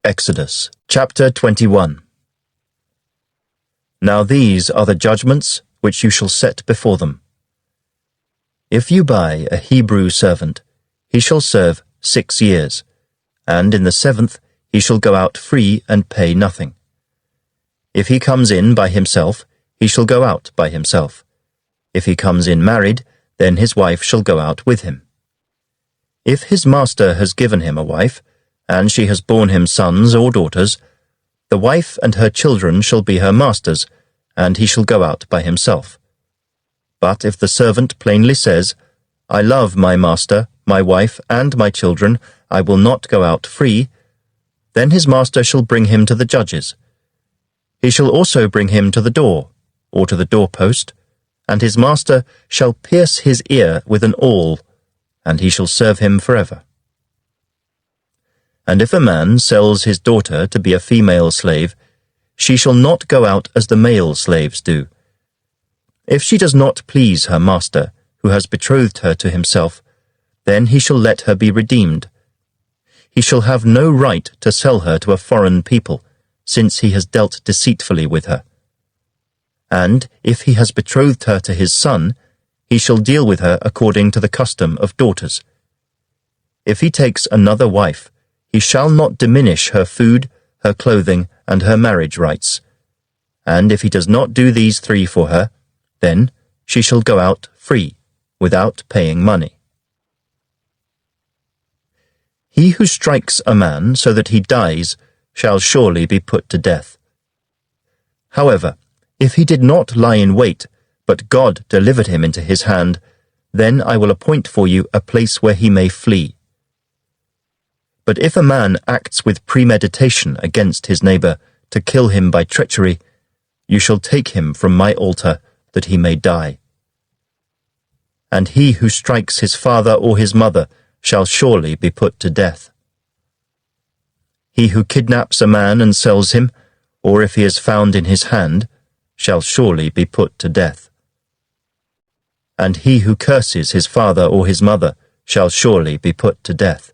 Exodus, chapter 21. Now these are the judgments which you shall set before them. If you buy a Hebrew servant, he shall serve 6 years, and in the 7th he shall go out free and pay nothing. If he comes in by himself, he shall go out by himself. If he comes in married, then his wife shall go out with him. If his master has given him a wife, and she has borne him sons or daughters, the wife and her children shall be her master's, and he shall go out by himself. But if the servant plainly says, I love my master, my wife, and my children, I will not go out free, then his master shall bring him to the judges. He shall also bring him to the door, or to the doorpost, and his master shall pierce his ear with an awl, and he shall serve him forever. And if a man sells his daughter to be a female slave, she shall not go out as the male slaves do. If she does not please her master, who has betrothed her to himself, then he shall let her be redeemed. He shall have no right to sell her to a foreign people, since he has dealt deceitfully with her. And if he has betrothed her to his son, he shall deal with her according to the custom of daughters. If he takes another wife, he shall not diminish her food, her clothing, and her marriage rights. And if he does not do these 3 for her, then she shall go out free, without paying money. He who strikes a man so that he dies shall surely be put to death. However, if he did not lie in wait, but God delivered him into his hand, then I will appoint for you a place where he may flee. But if a man acts with premeditation against his neighbor to kill him by treachery, you shall take him from my altar, that he may die. And he who strikes his father or his mother shall surely be put to death. He who kidnaps a man and sells him, or if he is found in his hand, shall surely be put to death. And he who curses his father or his mother shall surely be put to death.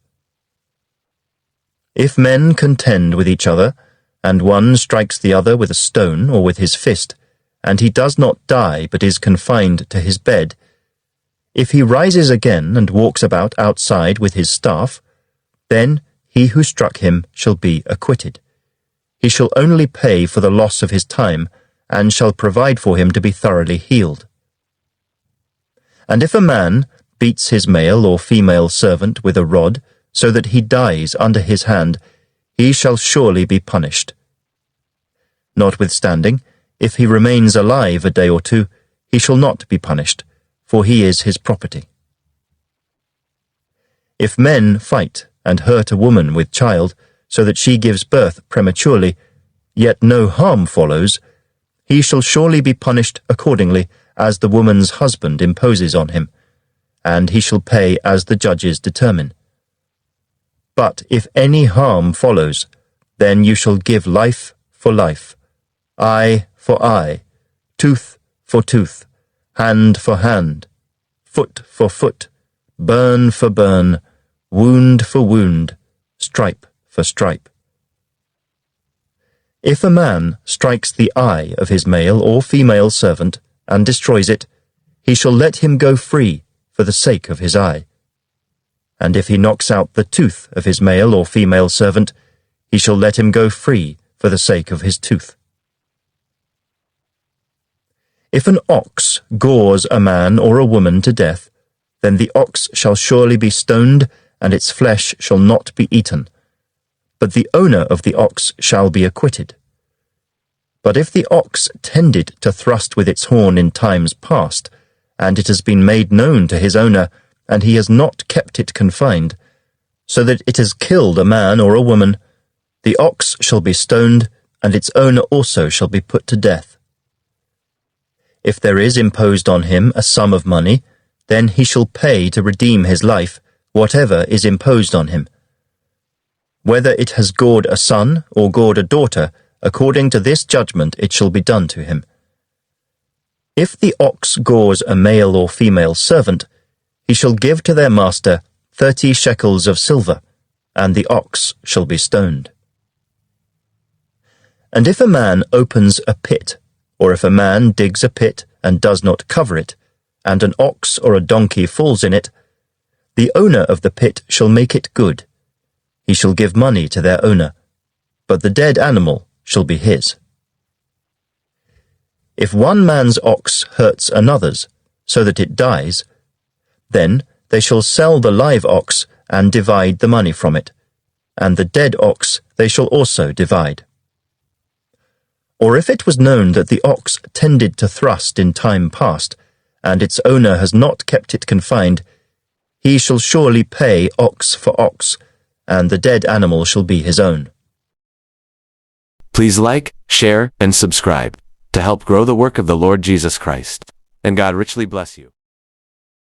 If men contend with each other, and one strikes the other with a stone or with his fist, and he does not die but is confined to his bed, if he rises again and walks about outside with his staff, then he who struck him shall be acquitted. He shall only pay for the loss of his time, and shall provide for him to be thoroughly healed. And if a man beats his male or female servant with a rod, so that he dies under his hand, he shall surely be punished. Notwithstanding, if he remains alive a day or 2, he shall not be punished, for he is his property. If men fight and hurt a woman with child, so that she gives birth prematurely, yet no harm follows, he shall surely be punished accordingly as the woman's husband imposes on him, and he shall pay as the judges determine. But if any harm follows, then you shall give life for life, eye for eye, tooth for tooth, hand for hand, foot for foot, burn for burn, wound for wound, stripe for stripe. If a man strikes the eye of his male or female servant and destroys it, he shall let him go free for the sake of his eye. And if he knocks out the tooth of his male or female servant, he shall let him go free for the sake of his tooth. If an ox gores a man or a woman to death, then the ox shall surely be stoned, and its flesh shall not be eaten. But the owner of the ox shall be acquitted. But if the ox tended to thrust with its horn in times past, and it has been made known to his owner, and he has not kept it confined, so that it has killed a man or a woman, the ox shall be stoned, and its owner also shall be put to death. If there is imposed on him a sum of money, then he shall pay to redeem his life whatever is imposed on him. Whether it has gored a son or gored a daughter, according to this judgment it shall be done to him. If the ox gores a male or female servant, he shall give to their master 30 shekels of silver, and the ox shall be stoned. And if a man opens a pit, or if a man digs a pit and does not cover it, and an ox or a donkey falls in it, the owner of the pit shall make it good. He shall give money to their owner, but the dead animal shall be his. If one man's ox hurts another's, so that it dies, then they shall sell the live ox and divide the money from it, and the dead ox they shall also divide. Or if it was known that the ox tended to thrust in time past, and its owner has not kept it confined, he shall surely pay ox for ox, and the dead animal shall be his own. Please like, share, and subscribe to help grow the work of the Lord Jesus Christ. And God richly bless you.